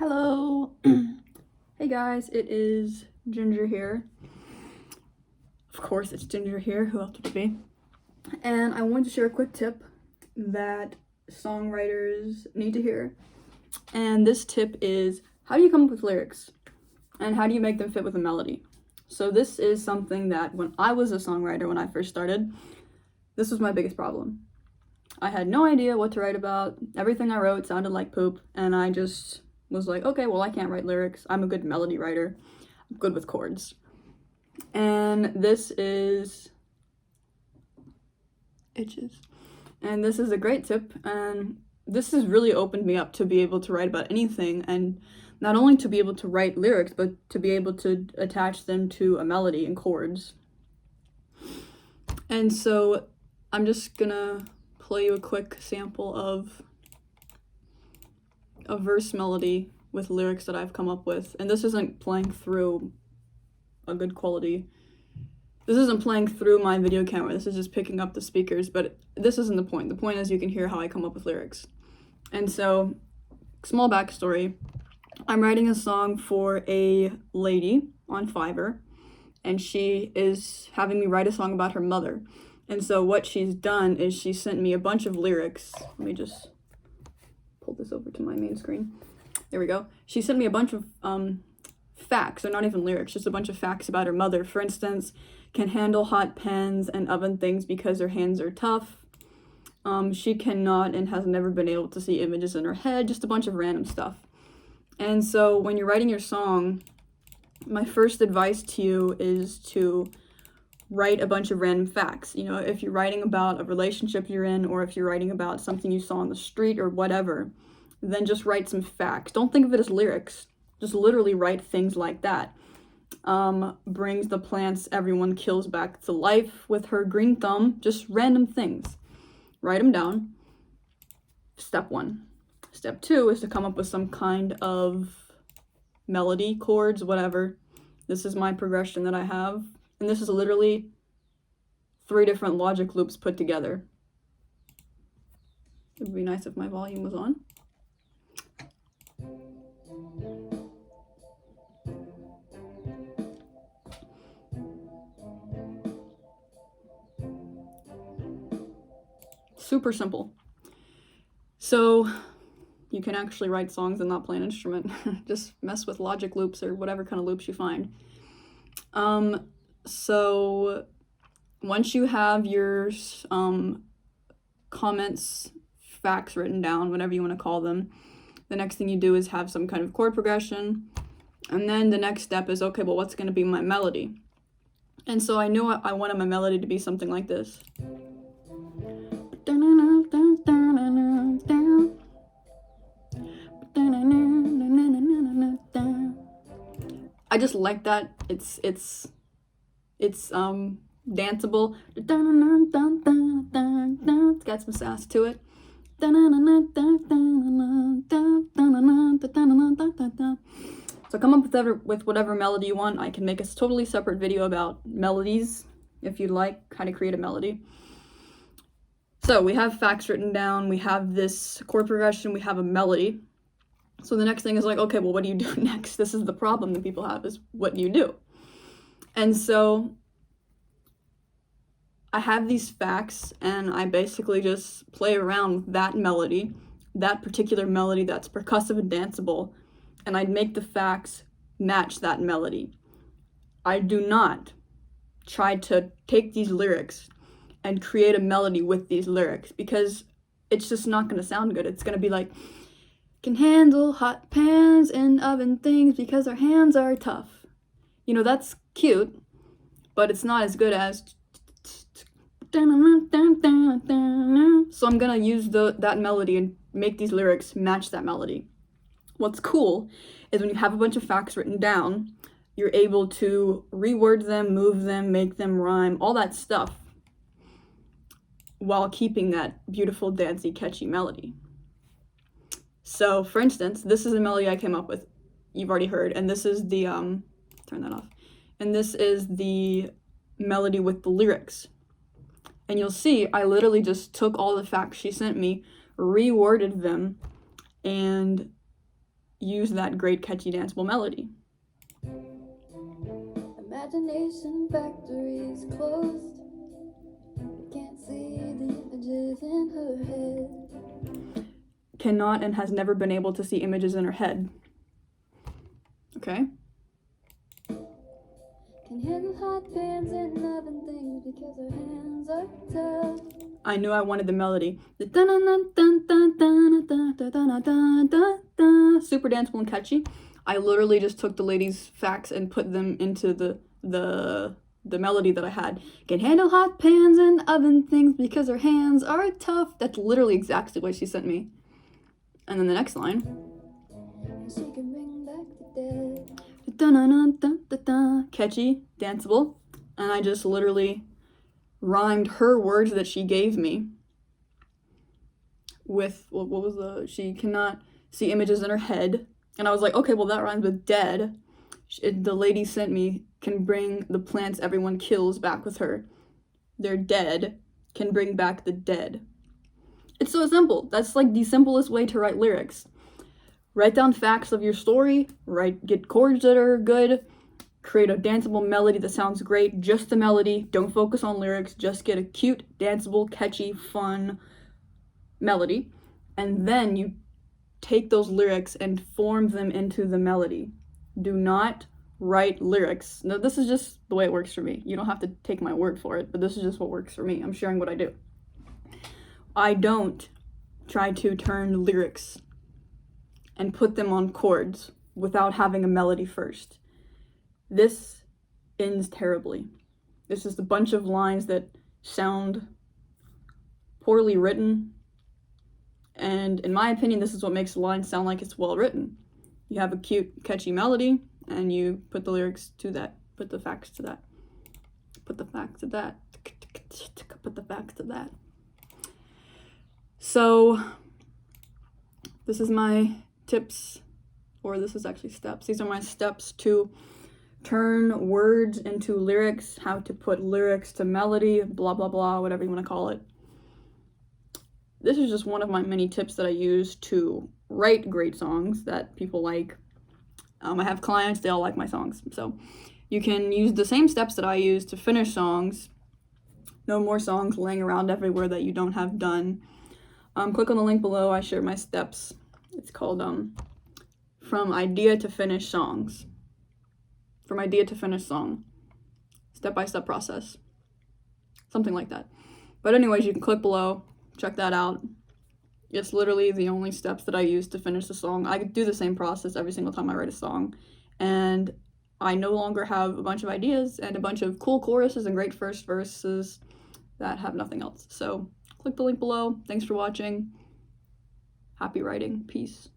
Hello! Hey guys, it is Ginger here. Of course it's Ginger here, who else would it be? And I wanted to share a quick tip that songwriters need to hear. And this tip is, how do you come up with lyrics? And how do you make them fit with a melody? So this is something that when I was a songwriter, when I first started, this was my biggest problem. I had no idea what to write about. Everything I wrote sounded like poop, and I just was like, okay, well, I can't write lyrics. I'm a good melody writer. I'm good with chords. And this is itches. And this is a great tip, and this has really opened me up to be able to write about anything, and not only to be able to write lyrics, but to be able to attach them to a melody and chords. And so I'm just gonna play you a quick sample of a verse melody with lyrics that I've come up with. And this isn't playing through a good quality. This isn't playing through my video camera. This is just picking up the speakers, but this isn't the point. The point is you can hear how I come up with lyrics. And so, small backstory. I'm writing a song for a lady on Fiverr, and she is having me write a song about her mother. And so what she's done is she sent me a bunch of lyrics. Let me just pull this over to my main screen. There we go. She sent me a bunch of facts. They're not even lyrics, just a bunch of facts about her mother. For instance, can handle hot pans and oven things because her hands are tough. She cannot and has never been able to see images in her head, just a bunch of random stuff. And so when you're writing your song, my first advice to you is to write a bunch of random facts. You know, if you're writing about a relationship you're in, or if you're writing about something you saw on the street or whatever, then just write some facts. Don't think of it as lyrics. Just literally write things like that. Brings the plants everyone kills back to life with her green thumb. Just random things. Write them down. Step 1. Step 2 is to come up with some kind of melody, chords, whatever. This is my progression that I have. And this is literally 3 different logic loops put together. It would be nice if my volume was on. Super simple. So you can actually write songs and not play an instrument. Just mess with logic loops or whatever kind of loops you find. So once you have your comments, facts written down, whatever you want to call them, the next thing you do is have some kind of chord progression. And then the next step is, okay, well, what's going to be my melody? And so I knew I wanted my melody to be something like this. I just like that. It's danceable. It's got some sass to it. So come up with whatever melody you want. I can make a totally separate video about melodies if you'd like, how to create a melody. So we have facts written down, we have this chord progression, we have a melody. So the next thing is like, okay, well, what do you do next? This is the problem that people have, is what do you do? And so I have these facts, and I basically just play around with that melody, that particular melody that's percussive and danceable, and I'd make the facts match that melody. I do not try to take these lyrics and create a melody with these lyrics, because it's just not going to sound good. It's going to be like, can handle hot pans and oven things because our hands are tough. You know, that's cute, but it's not as good as. So I'm gonna use that melody and make these lyrics match that melody. What's cool is when you have a bunch of facts written down, you're able to reword them, move them, make them rhyme, all that stuff, while keeping that beautiful, dancey, catchy melody. So, for instance, this is a melody I came up with. You've already heard, and this is the, turn that off. And this is the melody with the lyrics. And you'll see, I literally just took all the facts she sent me, reworded them, and use that great catchy danceable melody. Imagination factory's closed. You can't see the images in her head. Cannot and has never been able to see images in her head. Okay. Can handle hot pans and oven things because her hands are tough. I knew I wanted the melody. The super danceable and catchy. I literally just took the lady's facts and put them into the melody that I had. Can handle hot pans and oven things because her hands are tough. That's literally exactly what she sent me. And then the next line. And she can bring back the dead. Catchy, danceable. And I just literally rhymed her words that she gave me with, what was she cannot see images in her head. And I was like, okay, well that rhymes with dead. The lady sent me, can bring the plants everyone kills back with her. They're dead, can bring back the dead. It's so simple. That's like the simplest way to write lyrics. Write down facts of your story, get chords that are good, create a danceable melody that sounds great, just the melody, don't focus on lyrics, just get a cute, danceable, catchy, fun melody, and then you take those lyrics and form them into the melody. Do not write lyrics. No, this is just the way it works for me. You don't have to take my word for it, but this is just what works for me. I'm sharing what I do. I don't try to turn lyrics and put them on chords without having a melody first. This ends terribly. It's just a bunch of lines that sound poorly written. And in my opinion, this is what makes a line sound like it's well written. You have a cute, catchy melody, and you put the lyrics to that, put the facts to that, put the facts to that, put the facts to that. So, this is my tips, or this is actually steps. These are my steps to turn words into lyrics, how to put lyrics to melody, blah, blah, blah, whatever you want to call it. This is just one of my many tips that I use to write great songs that people like. I have clients, they all like my songs. So you can use the same steps that I use to finish songs. No more songs laying around everywhere that you don't have done. Click on the link below, I share my steps. It's called From Idea to Finish Songs. From idea to finish song. Step-by-step process. Something like that. But anyways, you can click below, check that out. It's literally the only steps that I use to finish the song. I do the same process every single time I write a song. And I no longer have a bunch of ideas and a bunch of cool choruses and great first verses that have nothing else. So click the link below. Thanks for watching. Happy writing. Peace.